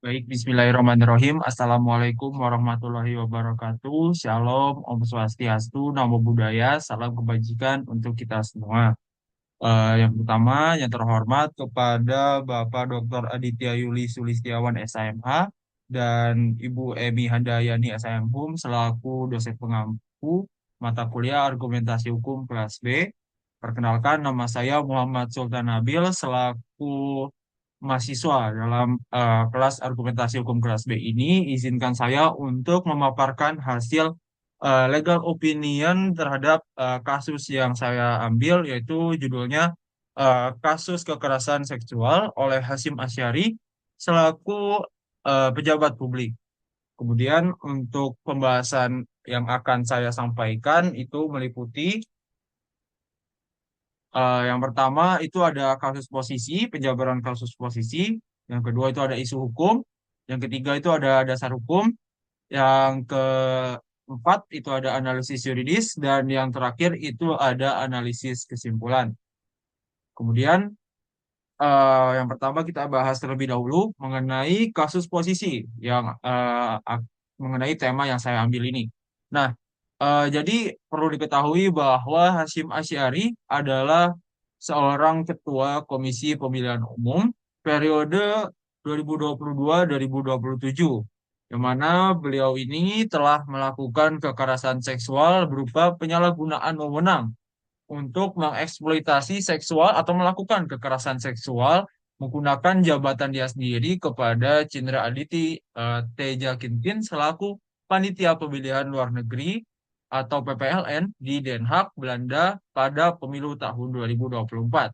Baik, Bismillahirrahmanirrahim. Assalamualaikum warahmatullahi wabarakatuh. Shalom, Om Swastiastu, Namo Buddhaya, salam kebajikan untuk kita semua. Yang pertama, yang terhormat kepada Bapak Dr. Aditya Yuli Sulistiawan SIMH dan Ibu Emi Handayani SIMHUM selaku dosen pengampu mata kuliah Argumentasi Hukum kelas B. Perkenalkan, nama saya Muhammad Sultan Nabil selaku mahasiswa dalam kelas Argumentasi Hukum kelas B ini. Izinkan saya untuk memaparkan hasil legal opinion terhadap kasus yang saya ambil, yaitu judulnya kasus kekerasan seksual oleh Hasyim Asyari selaku pejabat publik. Kemudian untuk pembahasan yang akan saya sampaikan itu meliputi yang pertama itu ada kasus posisi, penjabaran kasus posisi. Yang kedua itu ada isu hukum. Yang ketiga itu ada dasar hukum. Yang keempat itu ada analisis yuridis. Dan yang terakhir itu ada analisis kesimpulan. Kemudian yang pertama kita bahas terlebih dahulu mengenai kasus posisi yang mengenai tema yang saya ambil ini. Nah, jadi perlu diketahui bahwa Hasyim Asy'ari adalah seorang ketua Komisi Pemilihan Umum periode 2022-2027, yang mana beliau ini telah melakukan kekerasan seksual berupa penyalahgunaan wewenang untuk mengeksploitasi seksual atau melakukan kekerasan seksual menggunakan jabatan dia sendiri kepada Cindra Aditi Teja Kintin selaku Panitia Pemilihan Luar Negeri atau PPLN di Den Haag, Belanda pada pemilu tahun 2024.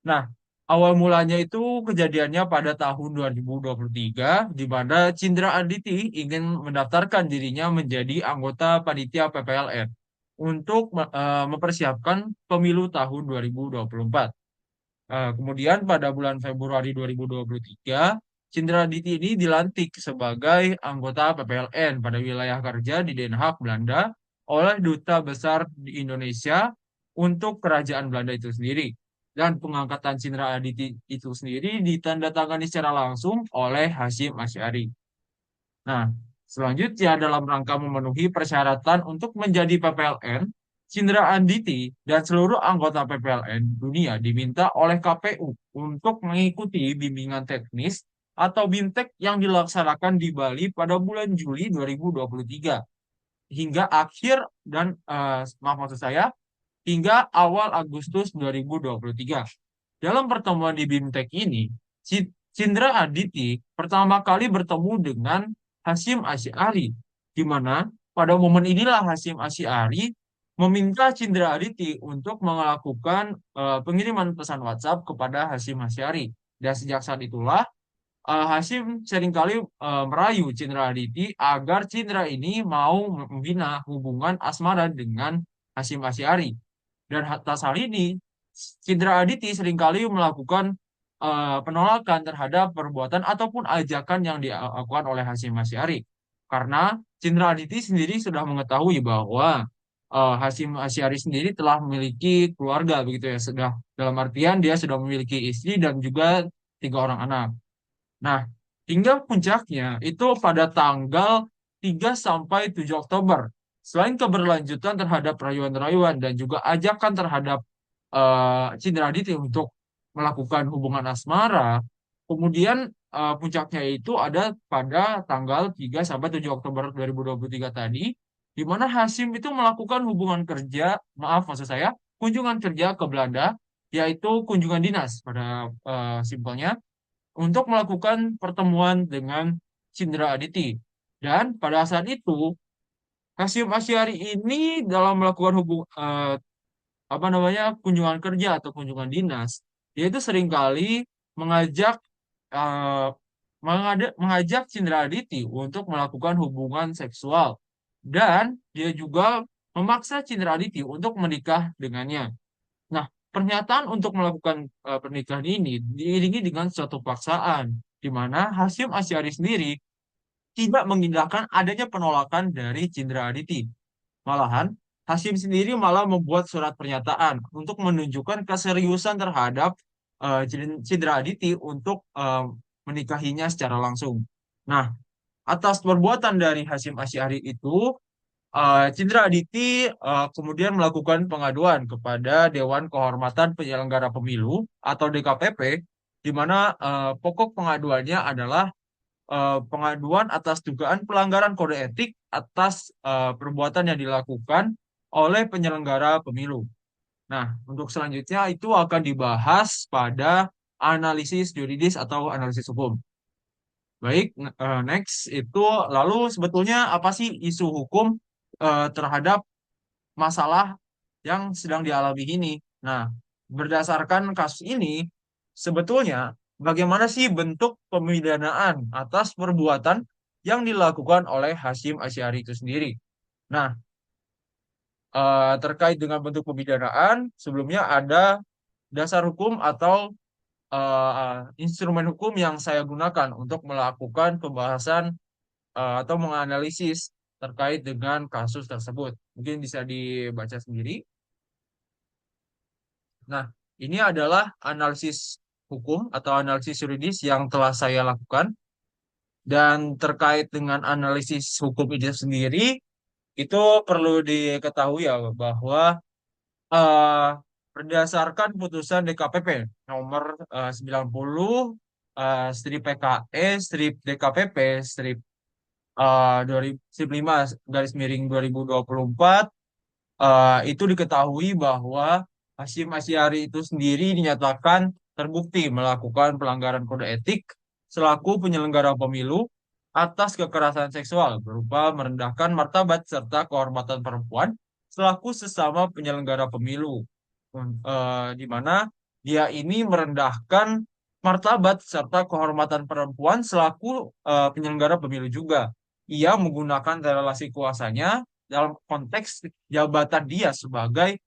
Nah, awal mulanya itu kejadiannya pada tahun 2023, di mana Cindra Aditi ingin mendaftarkan dirinya menjadi anggota panitia PPLN untuk mempersiapkan pemilu tahun 2024. Kemudian pada bulan Februari 2023, Cindra Aditi ini dilantik sebagai anggota PPLN pada wilayah kerja di Den Haag, Belanda oleh Duta Besar di Indonesia untuk Kerajaan Belanda itu sendiri. Dan pengangkatan Cindra Aditi itu sendiri ditandatangani secara langsung oleh Hasyim Asy'ari. Nah, selanjutnya dalam rangka memenuhi persyaratan untuk menjadi PPLN, Cindra Anditi dan seluruh anggota PPLN dunia diminta oleh KPU untuk mengikuti bimbingan teknis atau BIMTEK yang dilaksanakan di Bali pada bulan Juli 2023 hingga akhir dan maaf maksud saya hingga awal Agustus 2023. Dalam pertemuan di BIMTEK ini, Cindra Aditi pertama kali bertemu dengan Hasyim Asy'ari, di mana pada momen inilah Hasyim Asy'ari meminta Cindra Aditi untuk melakukan pengiriman pesan WhatsApp kepada Hasyim Asy'ari. Dan sejak saat itulah Hasyim seringkali merayu Cindra Aditi agar Cindra ini mau membina hubungan asmara dengan Hasyim Asy'ari. Dan atas hal ini, Cindra Aditi seringkali melakukan penolakan terhadap perbuatan ataupun ajakan yang dilakukan oleh Hasyim Asy'ari. Karena Cindra Aditi sendiri sudah mengetahui bahwa Hasyim Asy'ari sendiri telah memiliki keluarga begitu ya, sudah dalam artian dia sudah memiliki istri dan juga tiga orang anak. Nah, hingga puncaknya itu pada tanggal 3 sampai 7 Oktober. Selain keberlanjutan terhadap rayuan-rayuan dan juga ajakan terhadap Cindra Aditi untuk melakukan hubungan asmara, kemudian puncaknya itu ada pada tanggal 3 sampai 7 Oktober 2023 tadi, di mana Hasyim itu melakukan hubungan kerja, maaf maksud saya, kunjungan kerja ke Belanda, yaitu kunjungan dinas pada simpelnya untuk melakukan pertemuan dengan Cindra Aditi. Dan pada saat itu, Hasyim Asy'ari ini dalam melakukan apa namanya kunjungan kerja atau kunjungan dinas, dia itu seringkali mengajak eh, mengajak Cindra Aditi untuk melakukan hubungan seksual dan dia juga memaksa Cindra Aditi untuk menikah dengannya. Nah, pernyataan untuk melakukan pernikahan ini diiringi dengan suatu paksaan, di mana Hasyim Asy'ari sendiri tidak mengindahkan adanya penolakan dari Cindra Aditi. Malahan, Hasyim sendiri malah membuat surat pernyataan untuk menunjukkan keseriusan terhadap Cindra Aditi untuk menikahinya secara langsung. Nah, atas perbuatan dari Hasyim Asy'ari itu, Cindra Aditi kemudian melakukan pengaduan kepada Dewan Kehormatan Penyelenggara Pemilu atau DKPP, di mana pokok pengaduannya adalah pengaduan atas dugaan pelanggaran kode etik atas perbuatan yang dilakukan oleh penyelenggara pemilu. Nah, untuk selanjutnya itu akan dibahas pada analisis yuridis atau analisis hukum. Baik, next itu lalu sebetulnya apa sih isu hukum terhadap masalah yang sedang dialami ini? Nah, berdasarkan kasus ini, sebetulnya bagaimana sih bentuk pemidanaan atas perbuatan yang dilakukan oleh Hasyim Asy'ari itu sendiri? Nah, terkait dengan bentuk pemidanaan, sebelumnya ada dasar hukum atau instrumen hukum yang saya gunakan untuk melakukan pembahasan atau menganalisis terkait dengan kasus tersebut. Mungkin bisa dibaca sendiri. Nah, ini adalah analisis hukum atau analisis yuridis yang telah saya lakukan. Dan terkait dengan analisis hukum itu sendiri, itu perlu diketahui ya bahwa eh, berdasarkan putusan DKPP nomor 90 strip PKE strip DKPP strip 2005 garis miring 2024 itu diketahui bahwa Hasyim Asy'ari itu sendiri dinyatakan terbukti melakukan pelanggaran kode etik selaku penyelenggara pemilu atas kekerasan seksual berupa merendahkan martabat serta kehormatan perempuan selaku sesama penyelenggara pemilu. Di mana dia ini merendahkan martabat serta kehormatan perempuan selaku penyelenggara pemilu juga. Ia menggunakan relasi kuasanya dalam konteks jabatan dia sebagai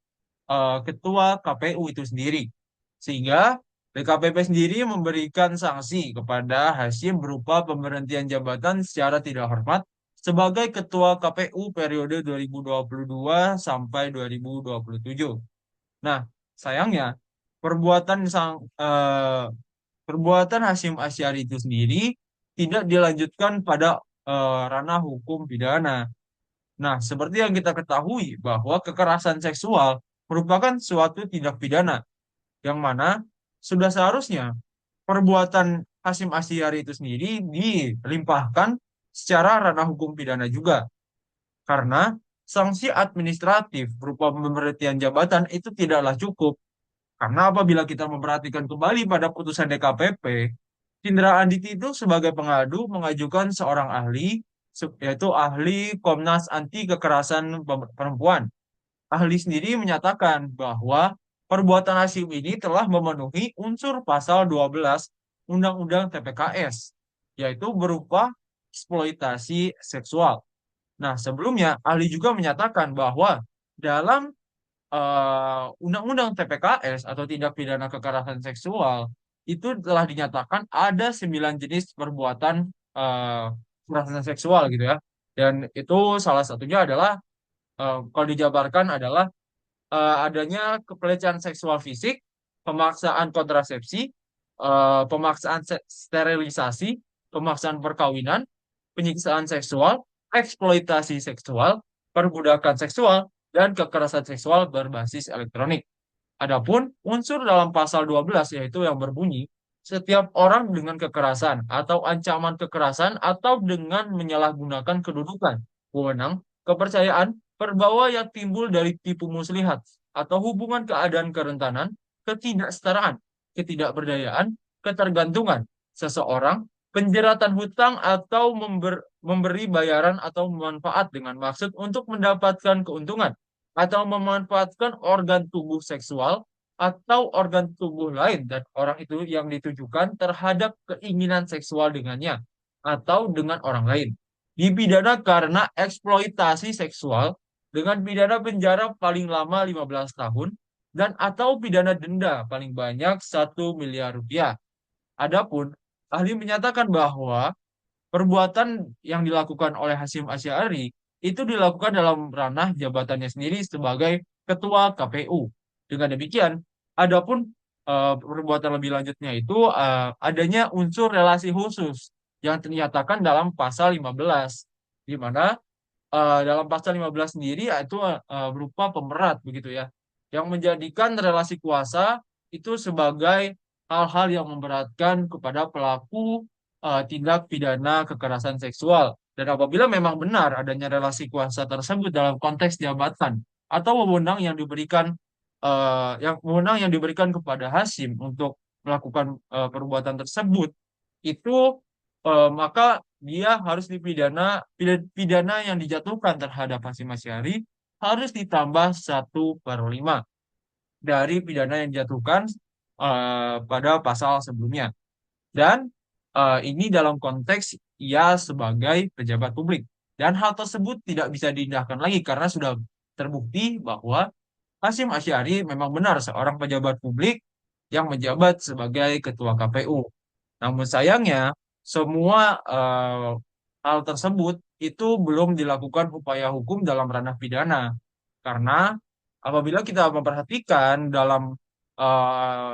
ketua KPU itu sendiri. Sehingga DKPP sendiri memberikan sanksi kepada Hasyim berupa pemberhentian jabatan secara tidak hormat sebagai ketua KPU periode 2022 sampai 2027. Nah, sayangnya perbuatan perbuatan Hasyim Asy'ari itu sendiri tidak dilanjutkan pada ranah hukum pidana. Nah, seperti yang kita ketahui bahwa kekerasan seksual merupakan suatu tindak pidana yang mana sudah seharusnya perbuatan Hasyim Asy'ari itu sendiri dilimpahkan secara ranah hukum pidana juga. Karena sanksi administratif berupa pemberhentian jabatan itu tidaklah cukup. Karena apabila kita memperhatikan kembali pada putusan DKPP, Indra Anditi itu sebagai pengadu mengajukan seorang ahli, yaitu ahli Komnas Anti Kekerasan Perempuan. Ahli sendiri menyatakan bahwa perbuatan Hasyim ini telah memenuhi unsur pasal 12 Undang-Undang TPKS, yaitu berupa eksploitasi seksual. Nah, sebelumnya ahli juga menyatakan bahwa dalam Undang-Undang TPKS atau tindak pidana kekerasan seksual itu telah dinyatakan ada 9 jenis perbuatan eh, kekerasan seksual gitu ya. Dan itu salah satunya adalah kalau dijabarkan adalah adanya kepelecehan seksual fisik, pemaksaan kontrasepsi, pemaksaan sterilisasi, pemaksaan perkawinan, penyiksaan seksual, eksploitasi seksual, perbudakan seksual, dan kekerasan seksual berbasis elektronik. Adapun unsur dalam pasal 12 yaitu yang berbunyi setiap orang dengan kekerasan atau ancaman kekerasan atau dengan menyalahgunakan kedudukan, wewenang, kepercayaan, perbawa yang timbul dari tipu muslihat atau hubungan keadaan kerentanan, ketidaksetaraan, ketidakberdayaan, ketergantungan seseorang, penjeratan hutang atau memberi bayaran atau manfaat dengan maksud untuk mendapatkan keuntungan atau memanfaatkan organ tubuh seksual atau organ tubuh lain dan orang itu yang ditujukan terhadap keinginan seksual dengannya atau dengan orang lain. Dipidana karena eksploitasi seksual dengan pidana penjara paling lama 15 tahun dan atau pidana denda paling banyak 1 miliar rupiah. Adapun ahli menyatakan bahwa perbuatan yang dilakukan oleh Hasyim Asy'ari itu dilakukan dalam ranah jabatannya sendiri sebagai ketua KPU. Dengan demikian, adapun perbuatan lebih lanjutnya itu adanya unsur relasi khusus yang dinyatakan dalam pasal 15, di mana dalam pasal 15 sendiri yaitu berupa pemerat begitu ya, yang menjadikan relasi kuasa itu sebagai hal-hal yang memberatkan kepada pelaku tindak pidana kekerasan seksual. Dan apabila memang benar adanya relasi kuasa tersebut dalam konteks jabatan atau wewenang yang diberikan kepada Hasim untuk melakukan perbuatan tersebut, itu maka dia harus pidana yang dijatuhkan terhadap Hasyim Asy'ari harus ditambah 1/5 dari pidana yang dijatuhkan pada pasal sebelumnya. Dan ini dalam konteks ia sebagai pejabat publik. Dan hal tersebut tidak bisa diindahkan lagi karena sudah terbukti bahwa Hasyim Asy'ari memang benar seorang pejabat publik yang menjabat sebagai ketua KPU. Namun sayangnya, semua hal tersebut itu belum dilakukan upaya hukum dalam ranah pidana. Karena apabila kita memperhatikan dalam eh,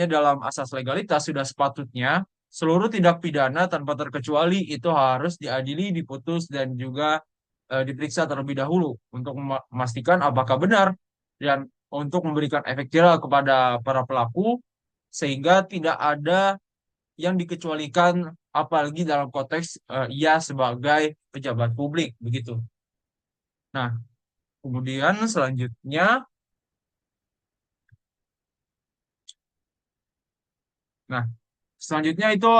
dalam asas legalitas sudah sepatutnya seluruh tindak pidana tanpa terkecuali itu harus diadili, diputus dan juga diperiksa terlebih dahulu untuk memastikan apakah benar dan untuk memberikan efek jerah kepada para pelaku sehingga tidak ada yang dikecualikan apalagi dalam konteks ia sebagai pejabat publik begitu. Nah, kemudian nah, selanjutnya itu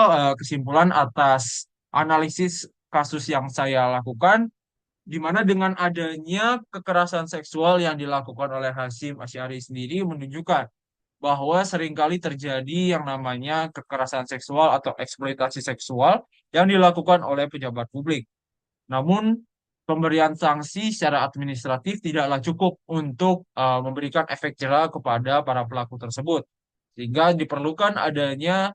kesimpulan atas analisis kasus yang saya lakukan, di mana dengan adanya kekerasan seksual yang dilakukan oleh Hasyim Asy'ari sendiri menunjukkan bahwa seringkali terjadi yang namanya kekerasan seksual atau eksploitasi seksual yang dilakukan oleh pejabat publik. Namun, pemberian sanksi secara administratif tidaklah cukup untuk memberikan efek jera kepada para pelaku tersebut. Sehingga diperlukan adanya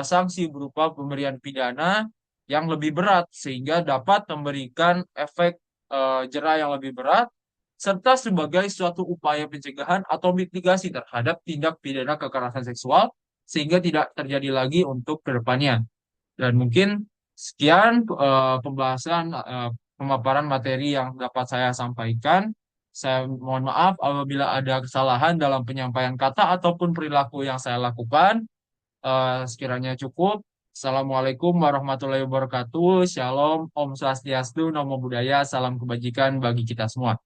sanksi berupa pemberian pidana yang lebih berat, sehingga dapat memberikan efek jera yang lebih berat, serta sebagai suatu upaya pencegahan atau mitigasi terhadap tindak pidana kekerasan seksual, sehingga tidak terjadi lagi untuk kedepannya. Dan mungkin sekian pemaparan materi yang dapat saya sampaikan. Saya mohon maaf apabila ada kesalahan dalam penyampaian kata ataupun perilaku yang saya lakukan. Sekiranya cukup. Assalamualaikum warahmatullahi wabarakatuh. Shalom, Om Swastiastu, Namo Buddhaya, salam kebajikan bagi kita semua.